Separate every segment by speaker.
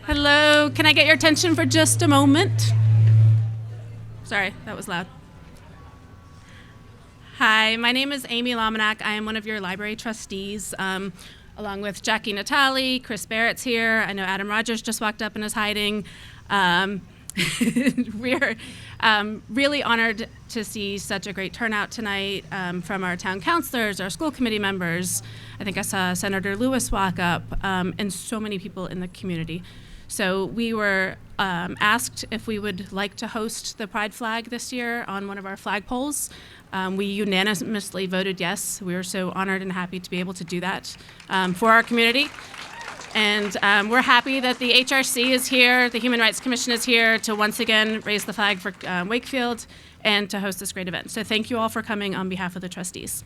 Speaker 1: Hello, can I get your attention for just a moment? Sorry, that was loud. Hi, my name is Amy Lominack. I am one of your library trustees, along with Jackie Natali. Chris Barrett's here. I know Adam Rogers just walked up and is hiding. We're really honored to see such a great turnout tonight from our town councilors, our school committee members. I think I saw Senator Lewis walk up, and so many people in the community. So we were asked if we would like to host the Pride flag this year on one of our flagpoles. We unanimously voted yes. We were so honored and happy to be able to do that for our community. And we're happy that the HRC is here, the Human Rights Commission is here to once again raise the flag for Wakefield and to host this great event. So thank you all for coming on behalf of the trustees.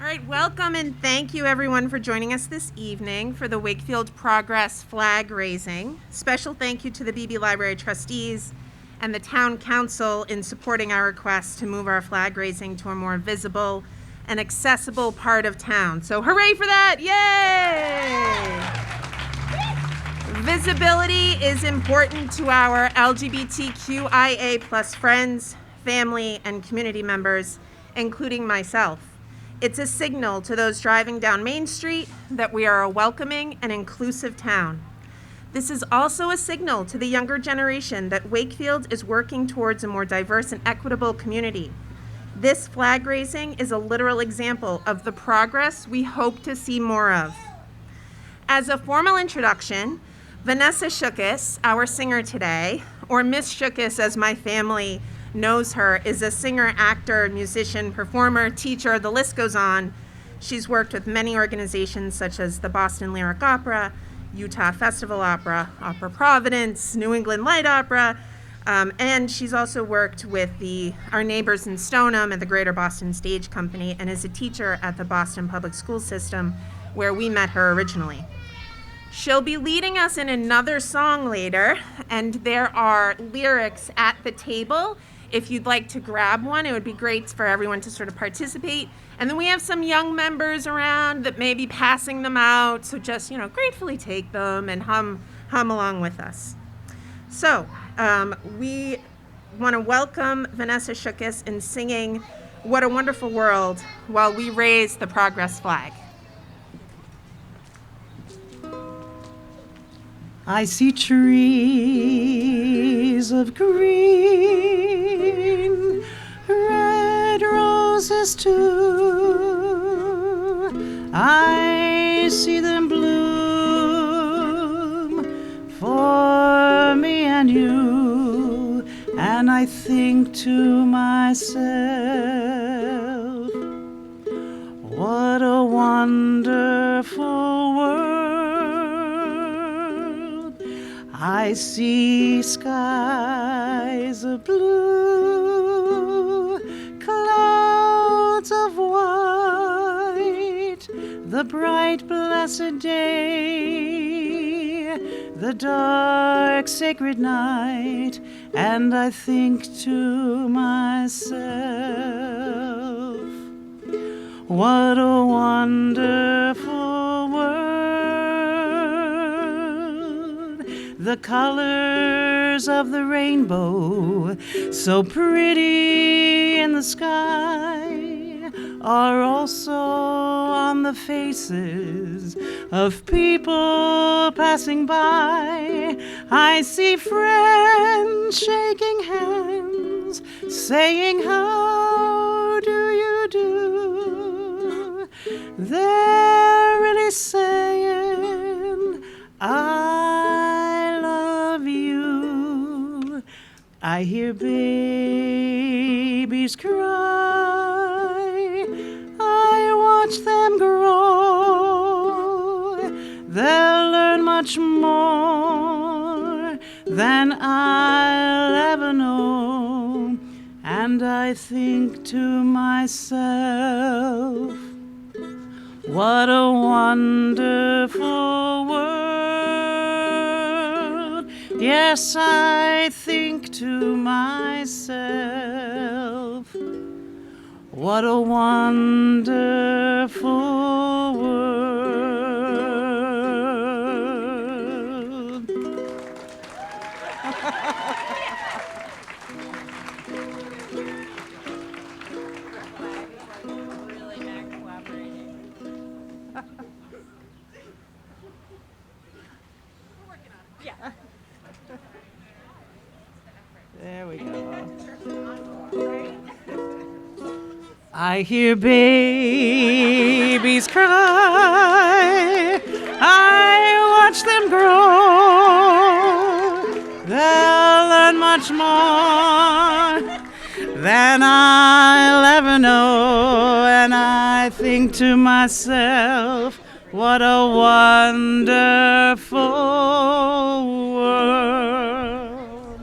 Speaker 2: All right, welcome and thank you everyone for joining us this evening for the Wakefield Progress flag raising. Special thank you to the BB Library trustees and the town council in supporting our request to move our flag raising to a more visible and accessible part of town. So hooray for that, yay! Visibility is important to our LGBTQIA+ friends, family, and community members, including myself. It's a signal to those driving down Main Street that we are a welcoming and inclusive town. This is also a signal to the younger generation that Wakefield is working towards a more diverse and equitable community. This flag raising is a literal example of the progress we hope to see more of. As a formal introduction, Vanessa Schukis, our singer today, or Miss Schukis as my family knows her, is a singer, actor, musician, performer, teacher, the list goes on. She's worked with many organizations such as the Boston Lyric Opera, Utah Festival Opera, Opera Providence, New England Light Opera, and she's also worked with our neighbors in Stoneham and the Greater Boston Stage Company, and is a teacher at the Boston Public School System, where we met her originally. She'll be leading us in another song later, and there are lyrics at the table. If you'd like to grab one, it would be great for everyone to sort of participate. And then we have some young members around that may be passing them out, so just, gratefully take them and hum along with us. So we want to welcome Vanessa Schukis in singing What a Wonderful World while we raise the Progress flag.
Speaker 3: I see trees of green, red roses too. I see them bloom for me and you, and I think to myself, what a wonderful world. I see skies of blue, clouds of white, the bright blessed day, the dark sacred night, and I think to myself, what a wonderful world. The colors of the rainbow, so pretty in the sky, are also on the faces of people passing by. I see friends shaking hands, saying, how do you do? They're really saying, I love you. I hear babies cry, I watch them grow. They'll learn much more than I'll ever know. And I think to myself, what a wonderful world. Yes, I think to myself, What a wonderful world. There we go. I hear babies cry. I watch them grow. They'll learn much more than I'll ever know. And I think to myself, what a wonderful world.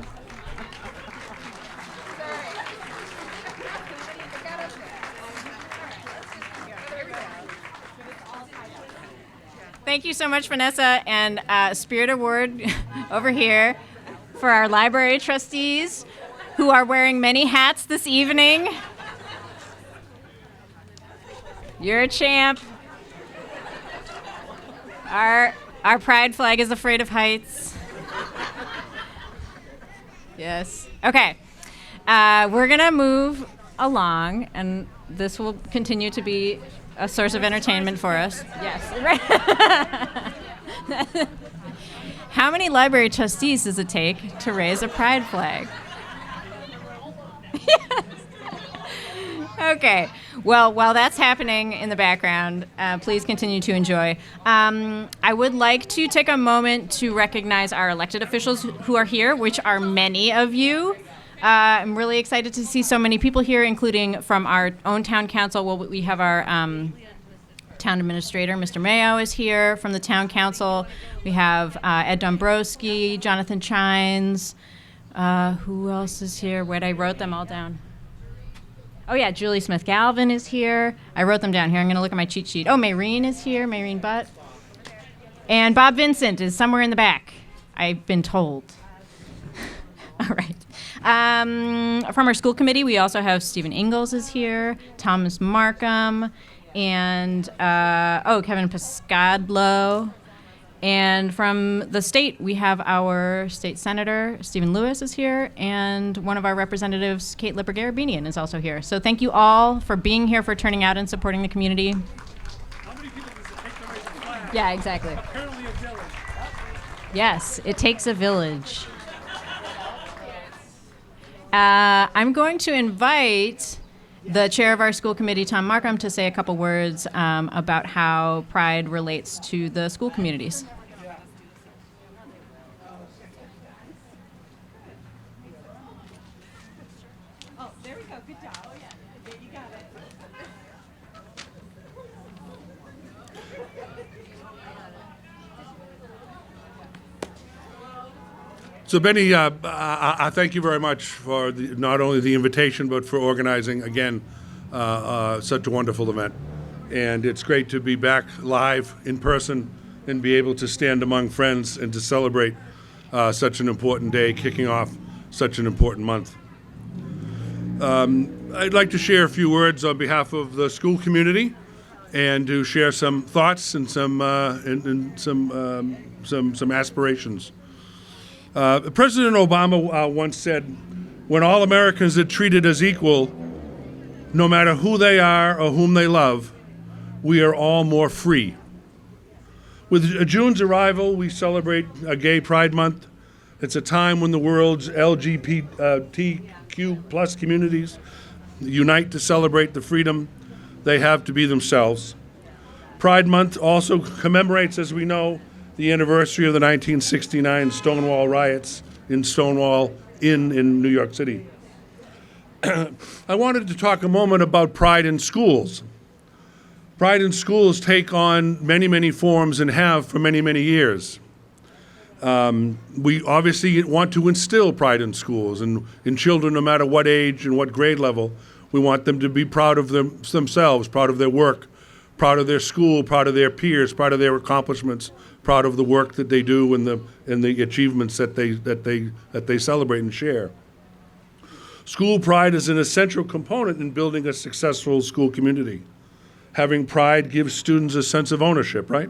Speaker 4: Thank you so much, Vanessa, and Spirit Award over here for our library trustees who are wearing many hats this evening. You're a champ. Our pride flag is afraid of heights. Yes. Okay. We're going to move along, and this will continue to be a source of entertainment for us. Yes. How many library trustees does it take to raise a pride flag? Okay. Well, while that's happening in the background, please continue to enjoy. I would like to take a moment to recognize our elected officials who are here, which are many of you. I'm really excited to see so many people here, including from our own town council. Well, we have our town administrator, Mr. Mayo, is here from the town council. We have Ed Dombrowski, Jonathan Chines. Who else is here? Wait, I wrote them all down. Oh, yeah, Julie Smith-Galvin is here. I wrote them down here. I'm going to look at my cheat sheet. Oh, Maureen is here, Maureen Butt. And Bob Vincent is somewhere in the back, I've been told. All right. From our school committee, we also have Stephen Ingalls is here, Thomas Markham, and Kevin Piscadlo. And from the state, we have our state senator, Stephen Lewis is here, and one of our representatives, Kate Lipper-Garabedian, is also here. So thank you all for being here, for turning out and supporting the community.
Speaker 5: How many people does it take to raise a flag?
Speaker 4: Yeah, exactly.
Speaker 5: Apparently a village.
Speaker 4: Yes, it takes a village. I'm going to invite the chair of our school committee, Tom Markham, to say a couple words about how Pride relates to the school communities.
Speaker 2: Oh, there we go. Good job. Oh, yeah. There you got it.
Speaker 5: So, Benny, I thank you very much for not only the invitation, but for organizing, again, such a wonderful event. And it's great to be back live in person and be able to stand among friends and to celebrate such an important day, kicking off such an important month. I'd like to share a few words on behalf of the school community and to share some thoughts and some aspirations. President Obama once said, "When all Americans are treated as equal, no matter who they are or whom they love, we are all more free." With June's arrival, we celebrate a Gay Pride Month. It's a time when the world's LGBTQ plus communities unite to celebrate the freedom they have to be themselves. Pride Month also commemorates, as we know, the anniversary of the 1969 Stonewall riots in Stonewall Inn in New York City. I wanted to talk a moment about pride in schools. Pride in schools take on many, many forms and have for many, many years. We obviously want to instill pride in schools and in children, no matter what age and what grade level. We want them to be proud of themselves, proud of their work, proud of their school, proud of their peers, proud of their accomplishments, proud of the work that they do and the achievements that they celebrate and share. School pride is an essential component in building a successful school community. Having pride gives students a sense of ownership, right?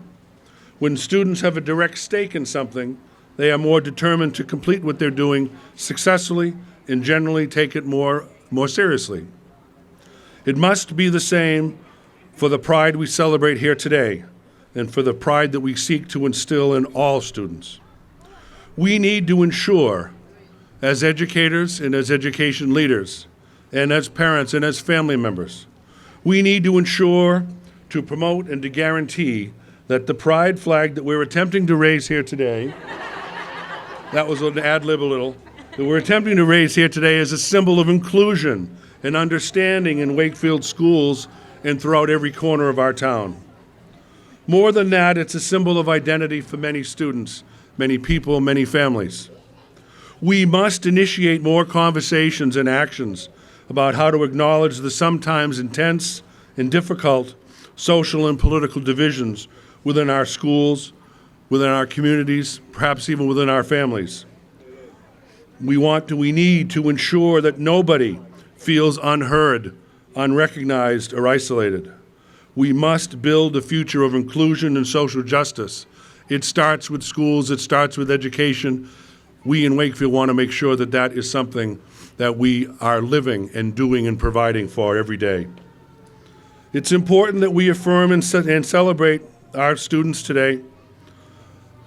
Speaker 5: When students have a direct stake in something, they are more determined to complete what they're doing successfully and generally take it more seriously. It must be the same for the pride we celebrate here today and for the pride that we seek to instill in all students. We need to ensure, as educators and as education leaders, and as parents and as family members, we need to ensure, to promote, and to guarantee that the pride flag that we're attempting to raise here today, that was an ad-lib a little, that we're attempting to raise here today is a symbol of inclusion and understanding in Wakefield schools and throughout every corner of our town. More than that, it's a symbol of identity for many students, many people, many families. We must initiate more conversations and actions about how to acknowledge the sometimes intense and difficult social and political divisions within our schools, within our communities, perhaps even within our families. We need to ensure that nobody feels unheard, unrecognized, or isolated. We must build a future of inclusion and social justice. It starts with schools, it starts with education. We in Wakefield want to make sure that that is something that we are living and doing and providing for every day. It's important that we affirm and celebrate our students today,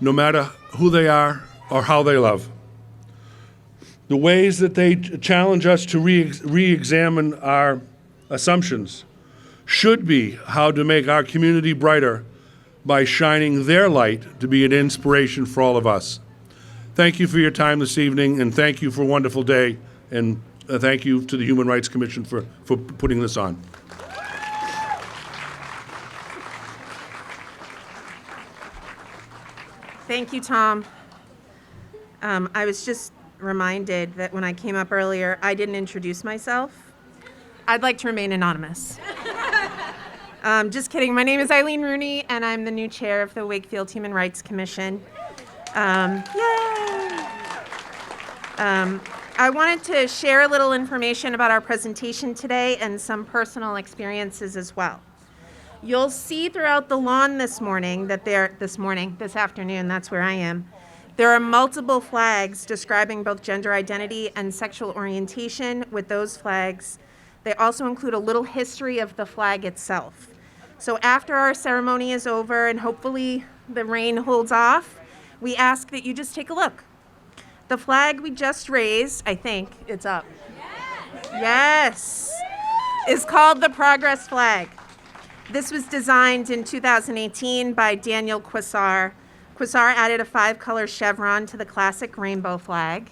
Speaker 5: no matter who they are or how they love. The ways that they challenge us to re-examine our assumptions should be how to make our community brighter by shining their light to be an inspiration for all of us. Thank you for your time this evening, and thank you for a wonderful day, and thank you to the Human Rights Commission for putting this on.
Speaker 2: Thank you, Tom. I was just reminded that when I came up earlier, I didn't introduce myself. I'd like to remain anonymous. Just kidding. My name is Eileen Rooney, and I'm the new chair of the Wakefield Human Rights Commission. Yay! I wanted to share a little information about our presentation today and some personal experiences as well. You'll see throughout the lawn this afternoon, that's where I am, there are multiple flags describing both gender identity and sexual orientation. With those flags, they also include a little history of the flag itself. So after our ceremony is over and hopefully the rain holds off, we ask that you just take a look. The flag we just raised, I think it's up. Yes, is called the Progress Flag. This was designed in 2018 by Daniel Quasar. Quasar added a 5-color chevron to the classic rainbow flag.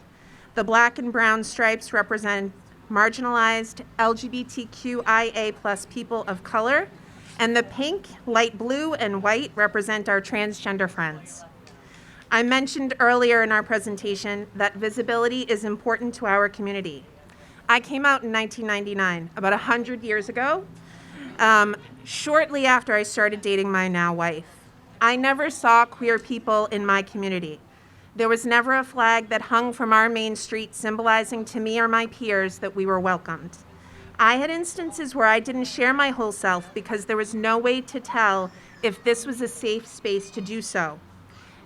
Speaker 2: The black and brown stripes represent marginalized LGBTQIA+ people of color, and the pink, light blue, and white represent our transgender friends. I mentioned earlier in our presentation that visibility is important to our community. I came out in 1999, about 100 years ago, shortly after I started dating my now wife. I never saw queer people in my community. There was never a flag that hung from our main street symbolizing to me or my peers that we were welcomed. I had instances where I didn't share my whole self because there was no way to tell if this was a safe space to do so.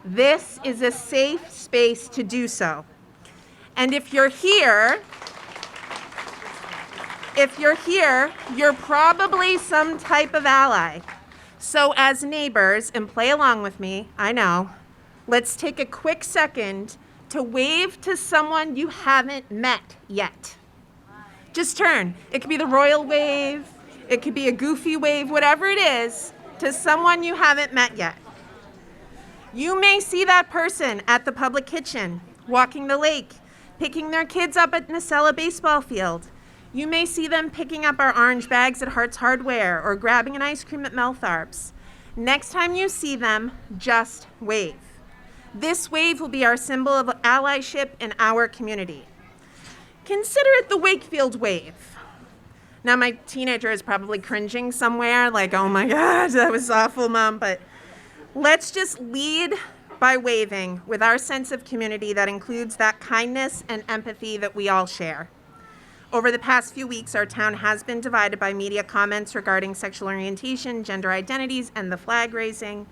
Speaker 2: This is a safe space to do so. And if you're here, you're probably some type of ally. So as neighbors, and play along with me, I know, let's take a quick second to wave to someone you haven't met yet. Just turn. It could be the royal wave, it could be a goofy wave, whatever it is, to someone you haven't met yet. You may see that person at the public kitchen, walking the lake, picking their kids up at Nacella baseball field. You may see them picking up our orange bags at Hart's Hardware or grabbing an ice cream at Meltharp's. Next time you see them, just wave. This wave will be our symbol of allyship in our community. Consider it the Wakefield wave. Now my teenager is probably cringing somewhere, like, oh my God, that was awful, Mom, but let's just lead by waving with our sense of community that includes that kindness and empathy that we all share. Over the past few weeks, our town has been divided by media comments regarding sexual orientation, gender identities, and the flag raising.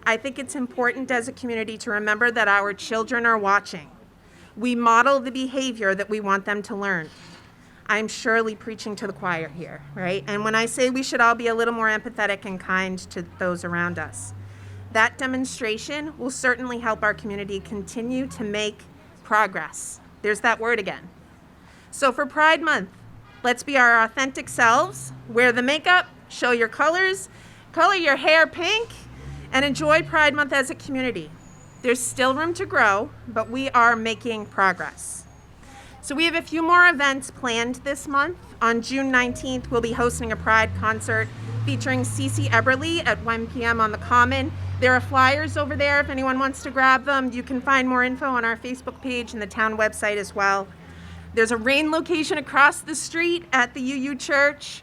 Speaker 2: I think it's important as a community to remember that our children are watching. We model the behavior that we want them to learn. I'm surely preaching to the choir here, right? And when I say we should all be a little more empathetic and kind to those around us, that demonstration will certainly help our community continue to make progress. There's that word again. So for Pride Month, let's be our authentic selves, wear the makeup, show your colors, color your hair pink, and enjoy Pride Month as a community. There's still room to grow, but we are making progress. So we have a few more events planned this month. On June 19th, we'll be hosting a Pride concert featuring Cece Eberly at 1 p.m. on the Common. There are flyers over there if anyone wants to grab them. You can find more info on our Facebook page and the town website as well. There's a rain location across the street at the UU Church.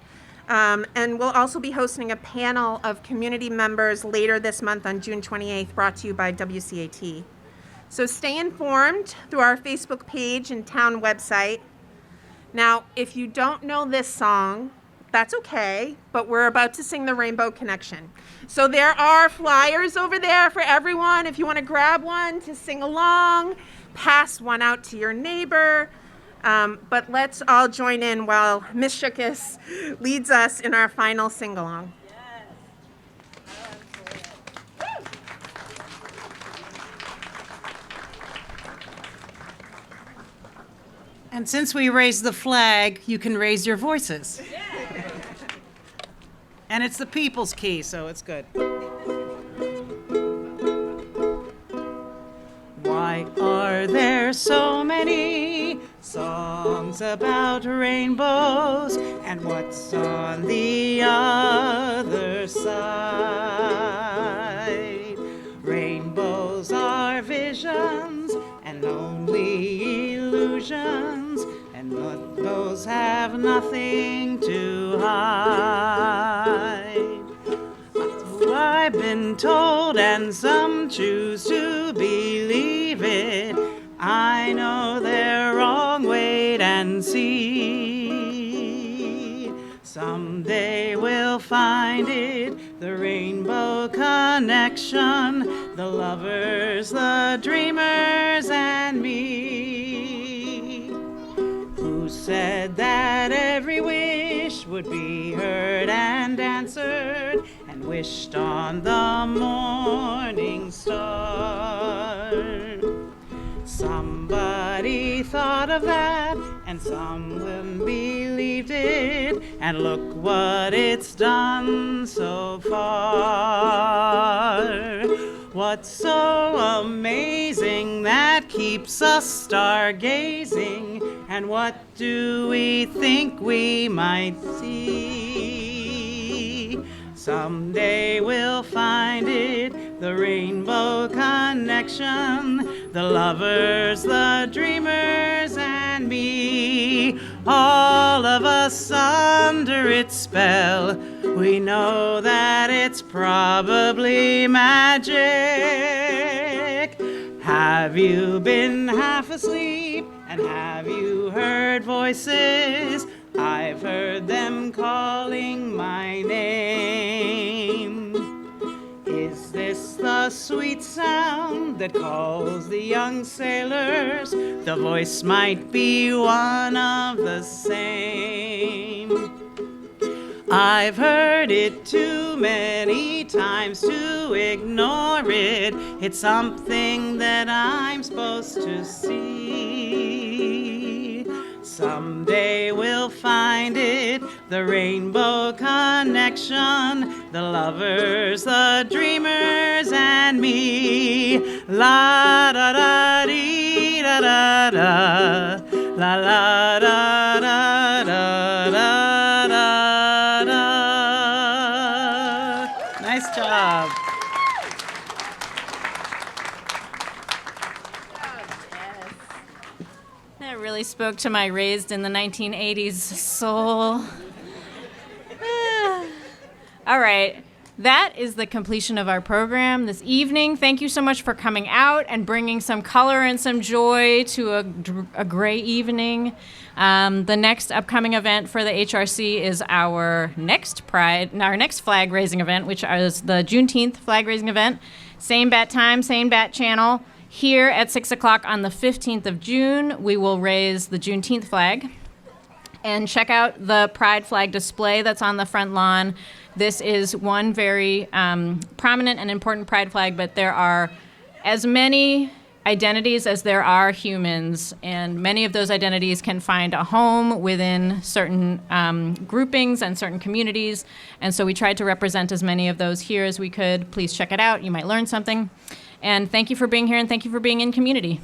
Speaker 2: And we'll also be hosting a panel of community members later this month on June 28th, brought to you by WCAT. So stay informed through our Facebook page and town website. Now, if you don't know this song, that's okay, but we're about to sing the Rainbow Connection. So there are flyers over there for everyone. If you want to grab one to sing along, pass one out to your neighbor. But let's all join in while Ms. Schukis leads us in our final sing-along.
Speaker 3: And since we raised the flag, you can raise your voices. And it's the people's key, so it's good. Why are there so many songs about rainbows? And what's on the other side? Rainbows are visions and only illusions, and those have nothing to hide. I've been told, and some choose to believe it. I know they're wrong, wait and see. Someday we'll find it, the rainbow connection, the lovers, the dreamers, and me. Who said that every wish would be heard and answered, and wished on the morning star? Somebody thought of that, and someone believed it, and look what it's done so far. What's so amazing that keeps us stargazing, and what do we think we might see? Someday we'll find it, the rainbow connection, the lovers, the dreamers, and me. All of us under its spell, we know that it's probably magic. Have you been half asleep, and have you heard voices? I've heard them calling my name. Is this the sweet sound that calls the young sailors? The voice might be one of the same. I've heard it too many times to ignore it. It's something that I'm supposed to see. Someday we'll find it, the rainbow connection, the lovers, the dreamers, and me. La da da dee da da da, la la da da da da da da. Nice job.
Speaker 4: That really spoke to my raised in the 1980s soul. All right. that is the completion of our program this evening. Thank you so much for coming out and bringing some color and some joy to a gray evening. The next upcoming event for the HRC is our next flag raising event, which is the Juneteenth flag raising event. Same bat time, same bat channel. Here at 6 o'clock on the 15th of June, we will raise the Juneteenth flag. And check out the Pride flag display that's on the front lawn. This is one very prominent and important Pride flag, but there are as many identities as there are humans, and many of those identities can find a home within certain groupings and certain communities. And so we tried to represent as many of those here as we could. Please check it out. You might learn something. And thank you for being here, and thank you for being in community.